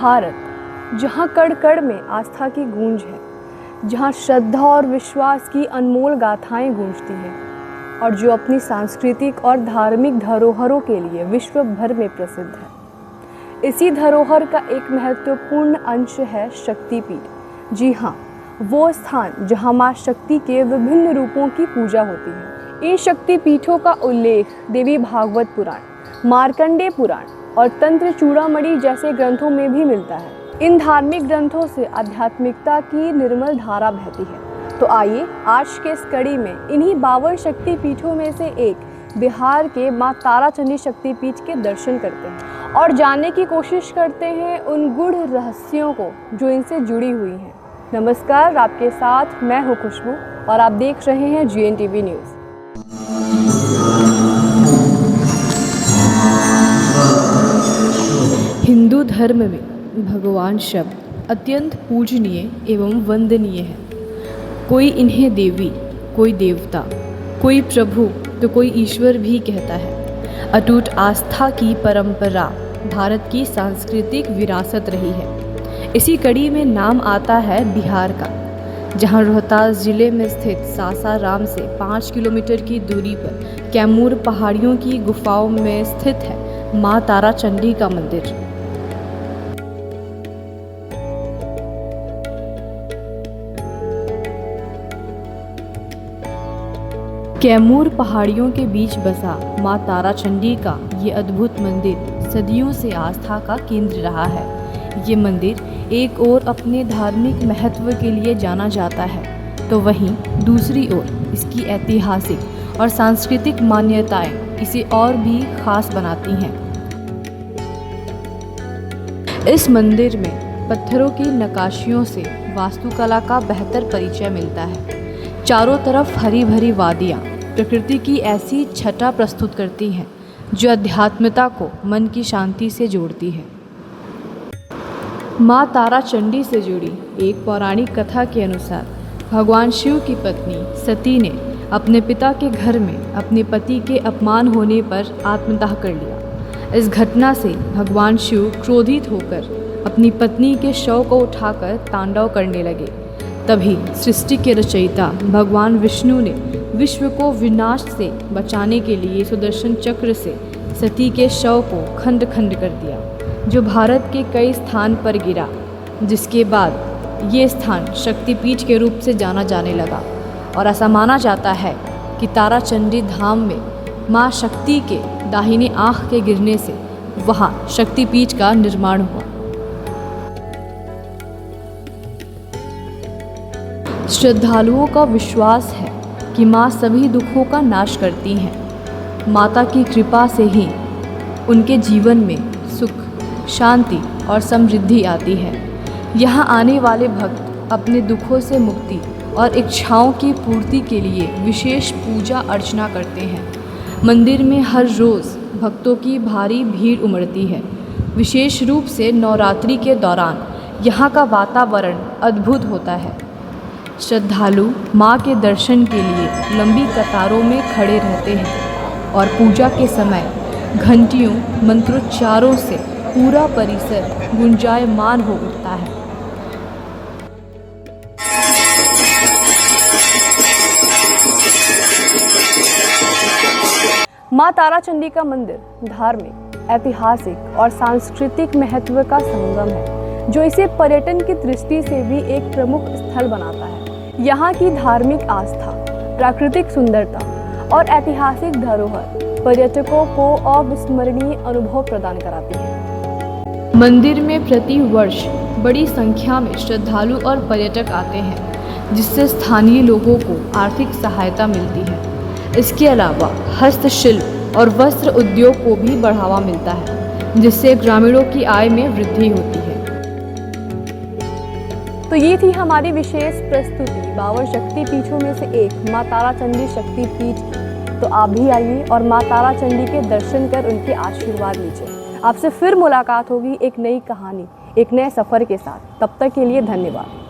भारत, जहाँ कण कण में आस्था की गूंज है, जहाँ श्रद्धा और विश्वास की अनमोल गाथाएं गूंजती हैं और जो अपनी सांस्कृतिक और धार्मिक धरोहरों के लिए विश्व भर में प्रसिद्ध है। इसी धरोहर का एक महत्वपूर्ण अंश है शक्तिपीठ। जी हाँ, वो स्थान जहाँ माँ शक्ति के विभिन्न रूपों की पूजा होती है। इन शक्तिपीठों का उल्लेख देवी भागवत पुराण, मार्कंडेय पुराण और तंत्र चूड़ामणि जैसे ग्रंथों में भी मिलता है। इन धार्मिक ग्रंथों से आध्यात्मिकता की निर्मल धारा बहती है। तो आइए आज के इस कड़ी में इन्हीं 52 शक्तिपीठों में से एक बिहार के माँ ताराचंडी शक्तिपीठ के दर्शन करते हैं और जानने की कोशिश करते हैं उन गूढ़ रहस्यों को जो इनसे जुड़ी हुई हैं। नमस्कार, आपके साथ मैं हूँ खुशबू और आप देख रहे हैं GNTV न्यूज़। हिंदू धर्म में भगवान शब्द अत्यंत पूजनीय एवं वंदनीय है। कोई इन्हें देवी, कोई देवता, कोई प्रभु तो कोई ईश्वर भी कहता है। अटूट आस्था की परंपरा भारत की सांस्कृतिक विरासत रही है। इसी कड़ी में नाम आता है बिहार का, जहां रोहतास जिले में स्थित सासाराम से 5 किलोमीटर की दूरी पर कैमूर पहाड़ियों की गुफाओं में स्थित है माँ ताराचंडी का मंदिर। कैमूर पहाड़ियों के बीच बसा माँ ताराचंडी का ये अद्भुत मंदिर सदियों से आस्था का केंद्र रहा है। ये मंदिर एक ओर अपने धार्मिक महत्व के लिए जाना जाता है, तो वहीं दूसरी ओर इसकी ऐतिहासिक और सांस्कृतिक मान्यताएं इसे और भी खास बनाती हैं। इस मंदिर में पत्थरों की नक्काशियों से वास्तुकला का बेहतर परिचय मिलता है। चारों तरफ हरी भरी वादियाँ प्रकृति की ऐसी छटा प्रस्तुत करती हैं जो अध्यात्मता को मन की शांति से जोड़ती है। माँ ताराचंडी से जुड़ी एक पौराणिक कथा के अनुसार भगवान शिव की पत्नी सती ने अपने पिता के घर में अपने पति के अपमान होने पर आत्मदाह कर लिया। इस घटना से भगवान शिव क्रोधित होकर अपनी पत्नी के शव को उठाकर तांडव करने लगे। तभी सृष्टि के रचयिता भगवान विष्णु ने विश्व को विनाश से बचाने के लिए सुदर्शन चक्र से सती के शव को खंड खंड कर दिया, जो भारत के कई स्थान पर गिरा, जिसके बाद ये स्थान शक्तिपीठ के रूप से जाना जाने लगा। और ऐसा माना जाता है कि ताराचंडी धाम में माँ शक्ति के दाहिने आँख के गिरने से वहाँ शक्तिपीठ का निर्माण हुआ। श्रद्धालुओं का विश्वास है कि माँ सभी दुखों का नाश करती हैं। माता की कृपा से ही उनके जीवन में सुख, शांति और समृद्धि आती है। यहाँ आने वाले भक्त अपने दुखों से मुक्ति और इच्छाओं की पूर्ति के लिए विशेष पूजा अर्चना करते हैं। मंदिर में हर रोज़ भक्तों की भारी भीड़ उमड़ती है। विशेष रूप से नवरात्रि के दौरान यहाँ का वातावरण अद्भुत होता है। श्रद्धालु माँ के दर्शन के लिए लंबी कतारों में खड़े रहते हैं और पूजा के समय घंटियों, मंत्रोच्चारों से पूरा परिसर गुंजायमान हो उठता है। माँ ताराचंडी का मंदिर धार्मिक, ऐतिहासिक और सांस्कृतिक महत्व का संगम है, जो इसे पर्यटन की दृष्टि से भी एक प्रमुख स्थल बनाता है। यहाँ की धार्मिक आस्था, प्राकृतिक सुंदरता और ऐतिहासिक धरोहर पर्यटकों को अविस्मरणीय अनुभव प्रदान कराती है। मंदिर में प्रति वर्ष बड़ी संख्या में श्रद्धालु और पर्यटक आते हैं, जिससे स्थानीय लोगों को आर्थिक सहायता मिलती है। इसके अलावा हस्तशिल्प और वस्त्र उद्योग को भी बढ़ावा मिलता है, जिससे ग्रामीणों की आय में वृद्धि होती है। तो ये थी हमारी विशेष प्रस्तुति 52 शक्तिपीठों में से एक माँ ताराचंडी शक्तिपीठ की। तो आप भी आइए और माँ ताराचंडी के दर्शन कर उनके आशीर्वाद लीजिए। आपसे फिर मुलाकात होगी एक नई कहानी, एक नए सफ़र के साथ। तब तक के लिए धन्यवाद।